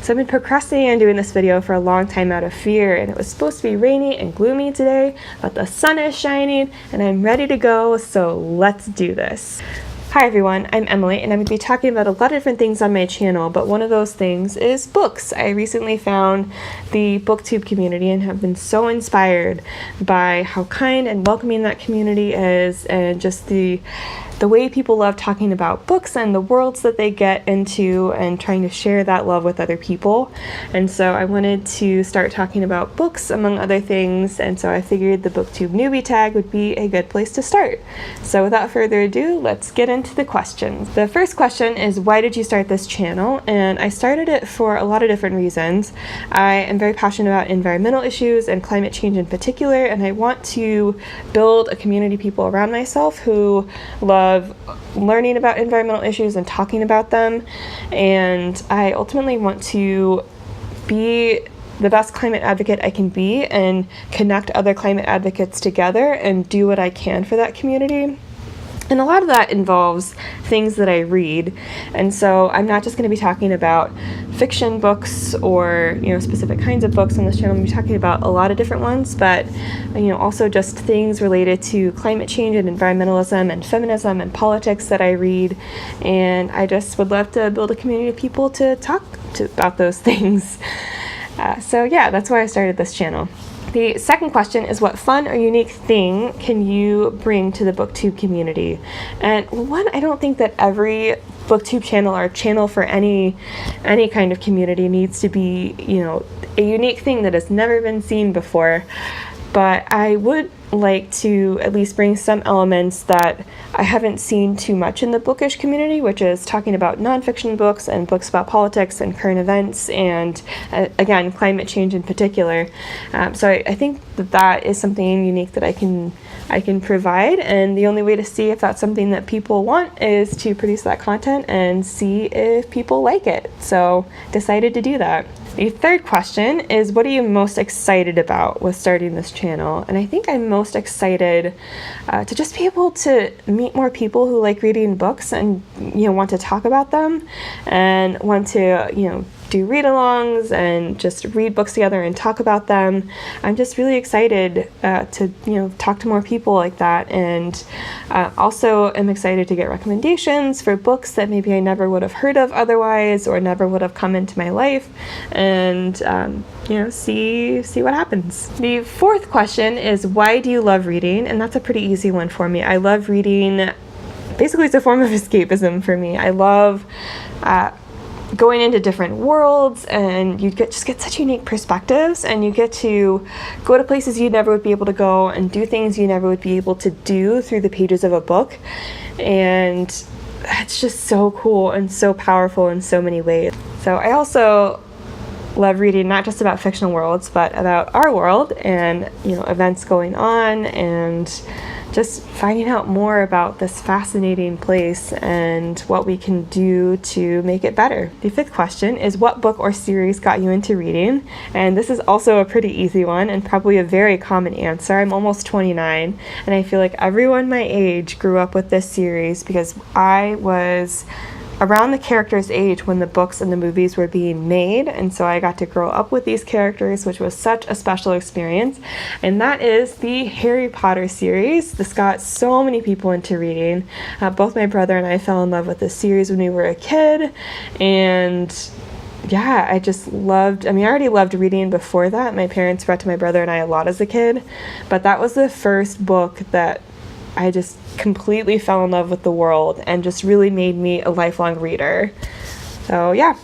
So I've been procrastinating on doing this video for a long time out of fear, and it was supposed to be rainy and gloomy today, but the sun is shining and I'm ready to go, so let's do this. Hi everyone, I'm Emily, and I'm going to be talking about a lot of different things on my channel, but one of those things is books. I recently found the Booktube community and have been so inspired by how kind and welcoming that community is, and just the way people love talking about books and the worlds that they get into and trying to share that love with other people. And so I wanted to start talking about books among other things, and so I figured the Booktube Newbie tag would be a good place to start. So without further ado, let's get into the questions. The first question is, why did you start this channel? And I started it for a lot of different reasons. I am very passionate about environmental issues and climate change in particular, and I want to build a community of people around myself who love learning about environmental issues and talking about them. And I ultimately want to be the best climate advocate I can be and connect other climate advocates together and do what I can for that community. And a lot of that involves things that I read. And so I'm not just going to be talking about fiction books or, specific kinds of books on this channel. I'm going to be talking about a lot of different ones, but, also just things related to climate change and environmentalism and feminism and politics that I read. And I just would love to build a community of people to talk about those things. So yeah, that's why I started this channel. The second question is, what fun or unique thing can you bring to the Booktube community? And one, I don't think that every Booktube channel or channel for any kind of community needs to be, a unique thing that has never been seen before. But I would like to at least bring some elements that I haven't seen too much in the bookish community, which is talking about nonfiction books and books about politics and current events and, again, climate change in particular. So I think that is something unique that I can provide, and the only way to see if that's something that people want is to produce that content and see if people like it. So decided to do that. The third question is, what are you most excited about with starting this channel? And I think I'm most excited to just be able to meet more people who like reading books and want to talk about them and want to do read-alongs and just read books together and talk about them. I'm just really excited to talk to more people like that, and also am excited to get recommendations for books that maybe I never would have heard of otherwise or never would have come into my life, and see what happens. The fourth question is, why do you love reading? And that's a pretty easy one for me. I love reading. Basically, it's a form of escapism for me. I love going into different worlds, and you just get such unique perspectives, and you get to go to places you never would be able to go and do things you never would be able to do through the pages of a book. And it's just so cool and so powerful in so many ways. So I also love reading not just about fictional worlds, but about our world and events going on, and just finding out more about this fascinating place and what we can do to make it better. The fifth question is, what book or series got you into reading? And this is also a pretty easy one and probably a very common answer. I'm almost 29, and I feel like everyone my age grew up with this series because I was around the characters' age when the books and the movies were being made, and so I got to grow up with these characters, which was such a special experience. And that is the Harry Potter series. This got so many people into reading. Both my brother and I fell in love with this series when we were a kid, and yeah, I just loved, I already loved reading before that. My parents read to my brother and I a lot as a kid, but that was the first book that I just completely fell in love with the world and just really made me a lifelong reader. So yeah.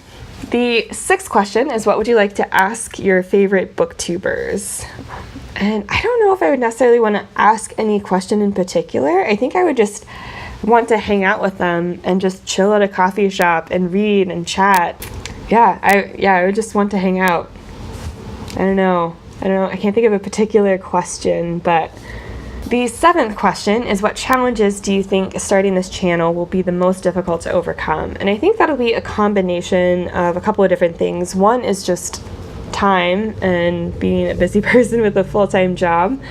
The sixth question is, what would you like to ask your favorite booktubers? And I don't know if I would necessarily want to ask any question in particular. I think I would just want to hang out with them and just chill at a coffee shop and read and chat. I would just want to hang out. I don't know. I can't think of a particular question, but the seventh question is, what challenges do you think starting this channel will be the most difficult to overcome? And I think that'll be a combination of a couple of different things. One is just time and being a busy person with a full-time job.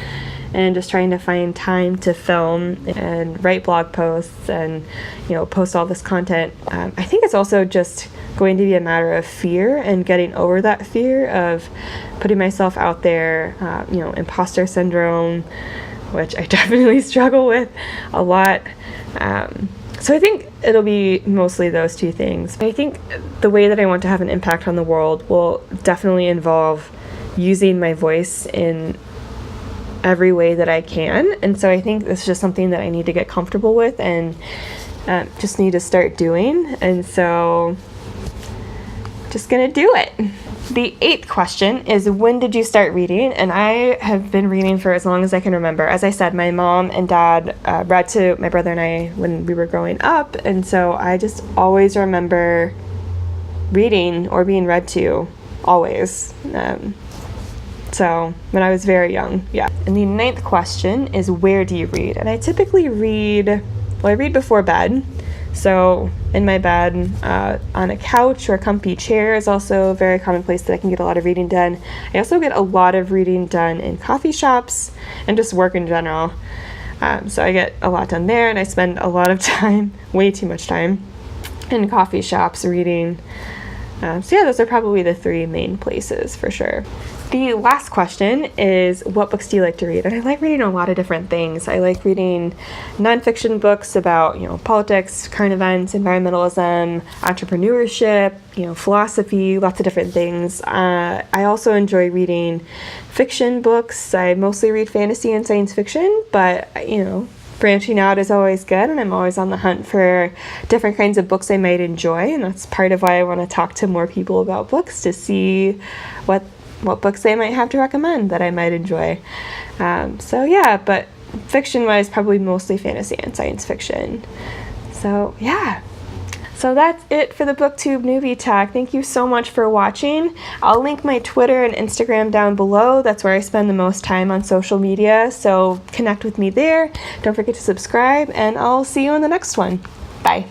and just trying to find time to film and write blog posts and, post all this content. I think it's also just going to be a matter of fear and getting over that fear of putting myself out there, imposter syndrome, which I definitely struggle with a lot. So I think it'll be mostly those two things. I think the way that I want to have an impact on the world will definitely involve using my voice in every way that I can. And so I think this is just something that I need to get comfortable with and just need to start doing. And so just gonna do it. The 8th question is, when did you start reading? And I have been reading for as long as I can remember. As I said, my mom and dad read to my brother and I when we were growing up, and so I just always remember reading or being read to, always. So when I was very young, yeah. And the 9th question is, where do you read? And I typically read, I read before bed. So in my bed, on a couch or a comfy chair is also a very common place that I can get a lot of reading done. I also get a lot of reading done in coffee shops and just work in general. So I get a lot done there, and I spend a lot of time, way too much time, in coffee shops reading. So yeah, those are probably the 3 main places for sure. The last question is, what books do you like to read? And I like reading a lot of different things. I like reading nonfiction books about, politics, current events, environmentalism, entrepreneurship, philosophy, lots of different things. I also enjoy reading fiction books. I mostly read fantasy and science fiction, but, branching out is always good, and I'm always on the hunt for different kinds of books I might enjoy, and that's part of why I want to talk to more people about books, to see what books they might have to recommend that I might enjoy. So yeah, but fiction-wise, probably mostly fantasy and science fiction. So yeah. So that's it for the Booktube Newbie Talk. Thank you so much for watching. I'll link my Twitter and Instagram down below. That's where I spend the most time on social media. So connect with me there. Don't forget to subscribe, and I'll see you in the next one. Bye.